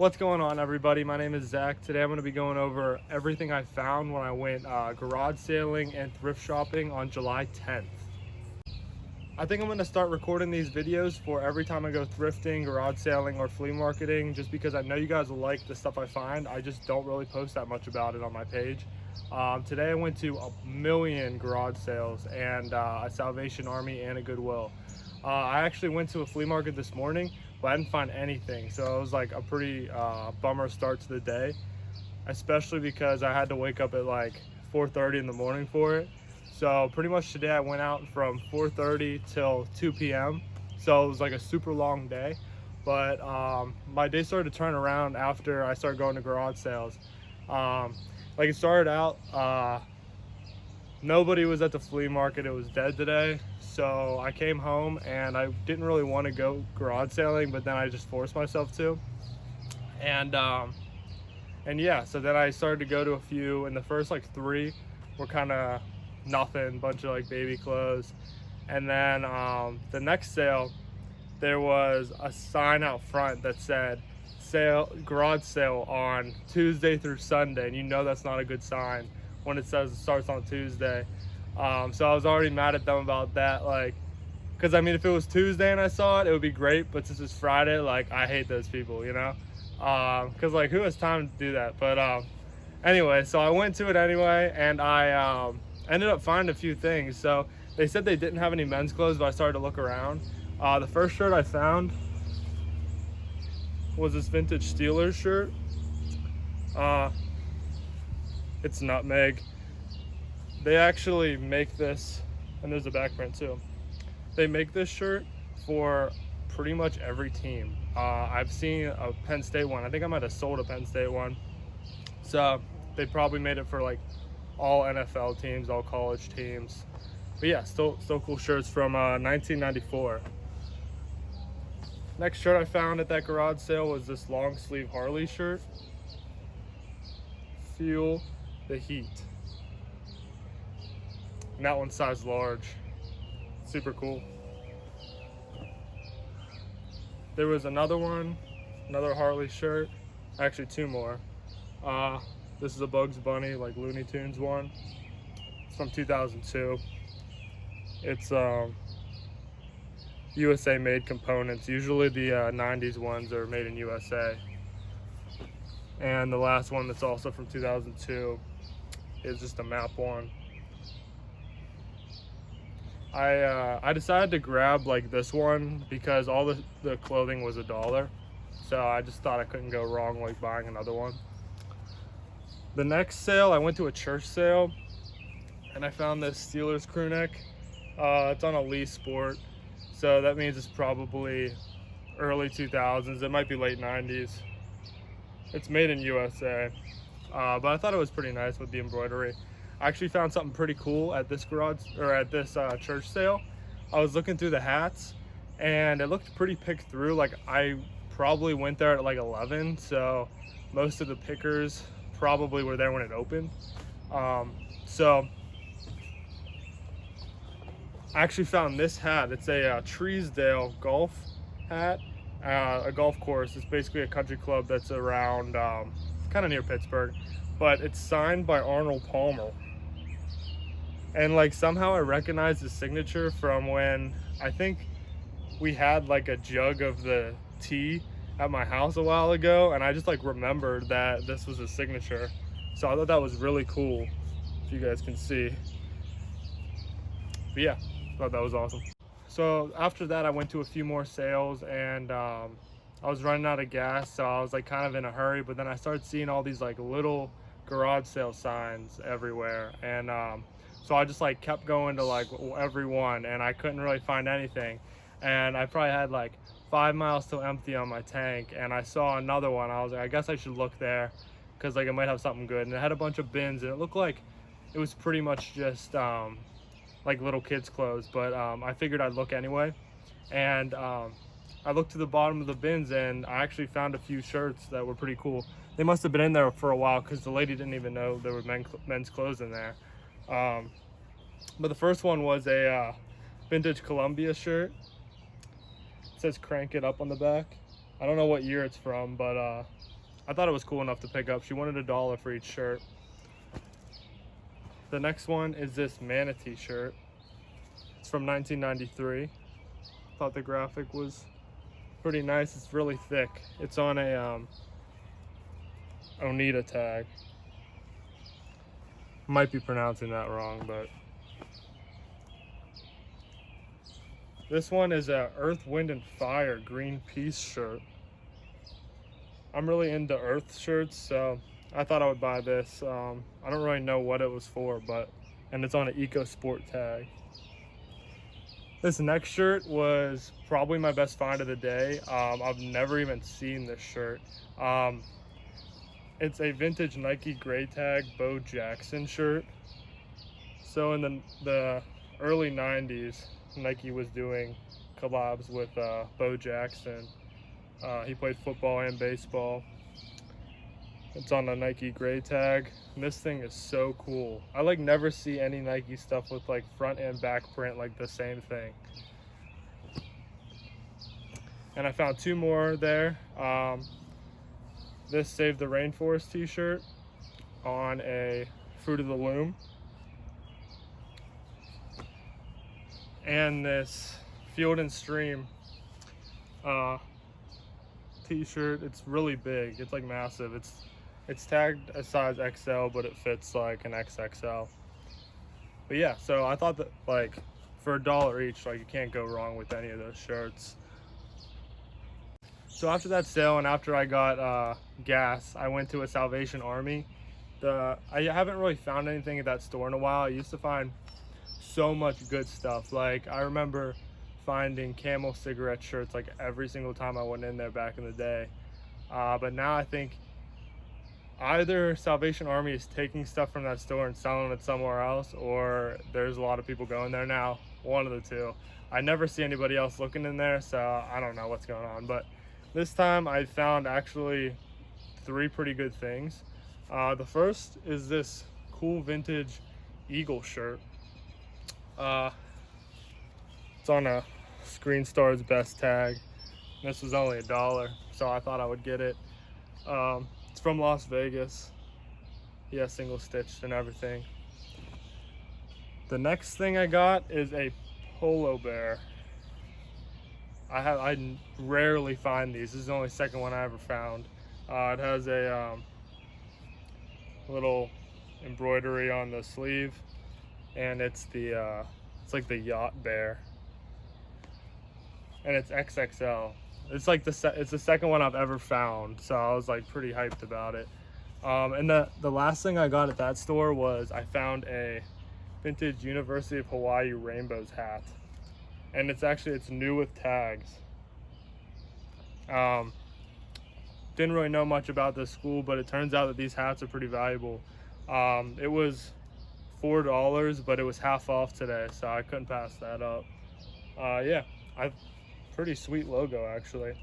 What's going on, everybody? My name is Zach. Today I'm going to be going over everything I found when I went garage sailing and thrift shopping on July 10th. I think I'm going to start recording these videos for every time I go thrifting, garage sailing, or flea marketing, just because I know you guys will like the stuff I find. I just don't really post that much about it on my page. Today I went to a million garage sales and a Salvation Army and a Goodwill. I actually went to a flea market this morning, but I didn't find anything. So it was like a pretty bummer start to the day, especially because I had to wake up at like 4:30 in the morning for it. So pretty much today I went out from 4:30 till 2 p.m. So it was like a super long day. But my day started to turn around after I started going to garage sales. Like it started out, nobody was at the flea market. It was dead today. So I came home and I didn't really want to go garage sailing, but then I just forced myself to. And yeah, so then I started to go to a few, and the first like three were kind of nothing, bunch of like baby clothes. And then the next sale, there was a sign out front that said garage sale on Tuesday through Sunday, and you know that's not a good sign when it says it starts on Tuesday. So I was already mad at them about that, like, because I mean, if it was Tuesday and I saw it, it would be great, but since it's Friday, like, I hate those people, you know, because like, who has time to do that? But anyway, so I went to it anyway, and I ended up finding a few things. So they said they didn't have any men's clothes, but I started to look around. The first shirt I found was this vintage Steelers shirt. It's nutmeg. They actually make this, and there's a back print too. They make this shirt for pretty much every team. I've seen a Penn State one. I think I might have sold a Penn State one. So they probably made it for like all NFL teams, all college teams. But yeah, still cool shirts from 1994. Next shirt I found at that garage sale was this long sleeve Harley shirt. Feel the heat. And that one's size large. Super cool. There was another one, another Harley shirt. Actually, two more. This is a Bugs Bunny, like Looney Tunes one. It's from 2002. It's USA made components. Usually the 90s ones are made in USA. And the last one that's also from 2002 is just a map one. I decided to grab like this one because all the clothing was $1. So I just thought I couldn't go wrong like buying another one. The next sale, I went to a church sale and I found this Steelers crew neck. It's on a Lee Sport. So that means it's probably early 2000s. It might be late 90s. It's made in USA. But I thought it was pretty nice with the embroidery. I actually found something pretty cool at this church sale. I was looking through the hats and it looked pretty picked through. Like I probably went there at like 11, so most of the pickers probably were there when it opened. So I actually found this hat. It's a Treesdale golf hat, a golf course. It's basically a country club that's around kind of near Pittsburgh, but it's signed by Arnold Palmer. And like somehow I recognized the signature from when I think we had like a jug of the tea at my house a while ago, and I just like remembered that this was a signature. So I thought that was really cool, if you guys can see. But yeah, I thought that was awesome. So after that I went to a few more sales, and I was running out of gas, so I was like kind of in a hurry, but then I started seeing all these like little garage sale signs everywhere, and so I just like kept going to like every one, and I couldn't really find anything. And I probably had like 5 miles till empty on my tank, and I saw another one. I was like, I guess I should look there because like it might have something good. And it had a bunch of bins, and it looked like it was pretty much just like little kids clothes, but I figured I'd look anyway. And I looked to the bottom of the bins, and I actually found a few shirts that were pretty cool. They must have been in there for a while because the lady didn't even know there were men's clothes in there. But the first one was a vintage Columbia shirt. It says "Crank It Up" on the back. I don't know what year it's from, but I thought it was cool enough to pick up. She wanted $1 for each shirt. The next one is this manatee shirt. It's from 1993. Thought the graphic was pretty nice. It's really thick. It's on a Onita tag. Might be pronouncing that wrong, but this one is a Earth, Wind, and Fire Greenpeace shirt. I'm really into Earth shirts, so I thought I would buy this. I don't really know what it was for, and it's on an Eco Sport tag. This next shirt was probably my best find of the day. I've never even seen this shirt. It's a vintage Nike gray tag Bo Jackson shirt. So in the early 90s, Nike was doing collabs with Bo Jackson. He played football and baseball. It's on a Nike gray tag. And this thing is so cool. I like never see any Nike stuff with like front and back print like the same thing. And I found two more there. This Save the Rainforest t-shirt on a Fruit of the Loom. And this Field and Stream t-shirt. It's really big. It's like massive. It's tagged a size XL, but it fits like an XXL. But yeah, so I thought that like for $1 each, like you can't go wrong with any of those shirts. So after that sale and after I got gas, I went to a Salvation Army. I haven't really found anything at that store in a while. I used to find so much good stuff. Like I remember finding Camel cigarette shirts like every single time I went in there back in the day. But now I think either Salvation Army is taking stuff from that store and selling it somewhere else, or there's a lot of people going there now. One of the two. I never see anybody else looking in there, so I don't know what's going on. But this time I found actually 3 pretty good things. The first is this cool vintage Eagle shirt. It's on a Screen Star's Best tag. This was only $1, so I thought I would get it. It's from Las Vegas. Yeah, single stitched and everything. The next thing I got is a polo bear. I rarely find these. This is the only second one I ever found. It has a little embroidery on the sleeve, and it's like the yacht bear, and it's XXL. It's like it's the second one I've ever found, so I was like pretty hyped about it. And the last thing I got at that store was I found a vintage University of Hawaii Rainbows hat, and it's new with tags. Didn't really know much about this school, but it turns out that these hats are pretty valuable. It was $4, but it was half off today, so I couldn't pass that up. Yeah, pretty sweet logo actually.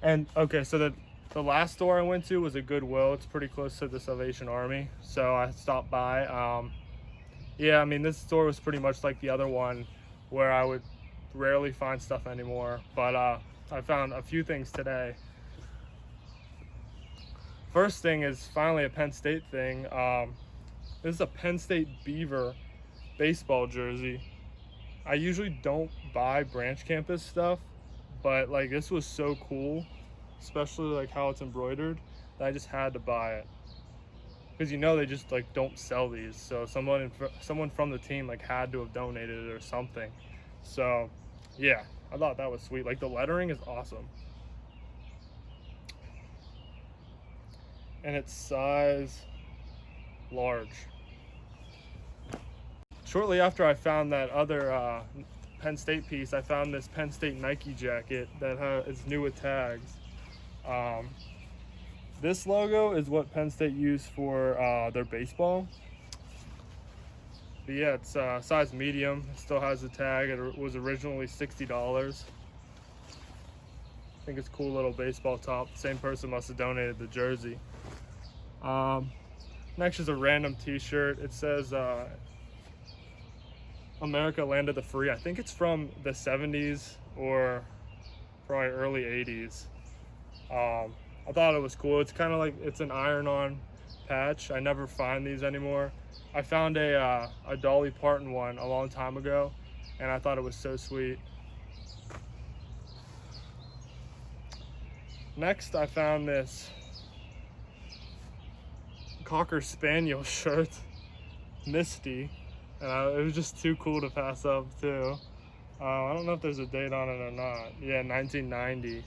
And okay, so the last store I went to was a Goodwill. It's pretty close to the Salvation Army, so I stopped by. Yeah, I mean, this store was pretty much like the other one where I would rarely find stuff anymore, but I found a few things today. First thing is finally a Penn State thing. This is a Penn State Beaver baseball jersey. I usually don't buy branch campus stuff, but like this was so cool, especially like how it's embroidered, that I just had to buy it. Because they just like don't sell these, so someone from the team like had to have donated it or something. So yeah, I thought that was sweet. Like the lettering is awesome. And it's size large. Shortly after I found that other Penn State piece, I found this Penn State Nike jacket that is new with tags. This logo is what Penn State used for their baseball. But yeah, it's size medium. It still has the tag. It was originally $60. I think it's a cool little baseball top. The same person must have donated the jersey. Next is a random t-shirt. It says America Land of the Free. I think it's from the 70s or probably early 80s. I thought it was cool. It's kind of like, it's an iron-on patch. I never find these anymore. I found a Dolly Parton one a long time ago, and I thought it was so sweet. Next, I found this Cocker Spaniel shirt, Misty, and it was just too cool to pass up too. I don't know if there's a date on it or not. Yeah, 1990.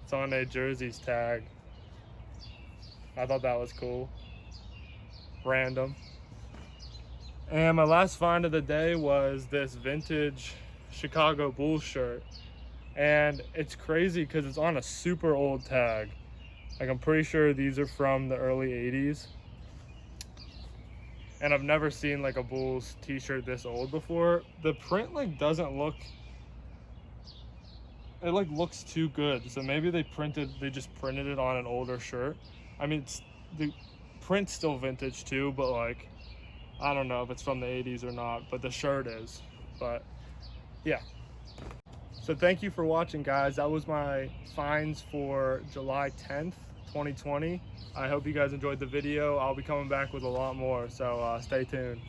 It's on a Jersey's tag. I thought that was cool. Random. And my last find of the day was this vintage Chicago Bulls shirt. And it's crazy because it's on a super old tag. Like, I'm pretty sure these are from the early 80s. And I've never seen like a Bulls t-shirt this old before. The print like doesn't look, it like looks too good. So maybe they just printed it on an older shirt. I mean, the print's still vintage too, but like, I don't know if it's from the 80s or not, but the shirt is. But yeah. So thank you for watching, guys. That was my finds for July 10th, 2020. I hope you guys enjoyed the video. I'll be coming back with a lot more, so stay tuned.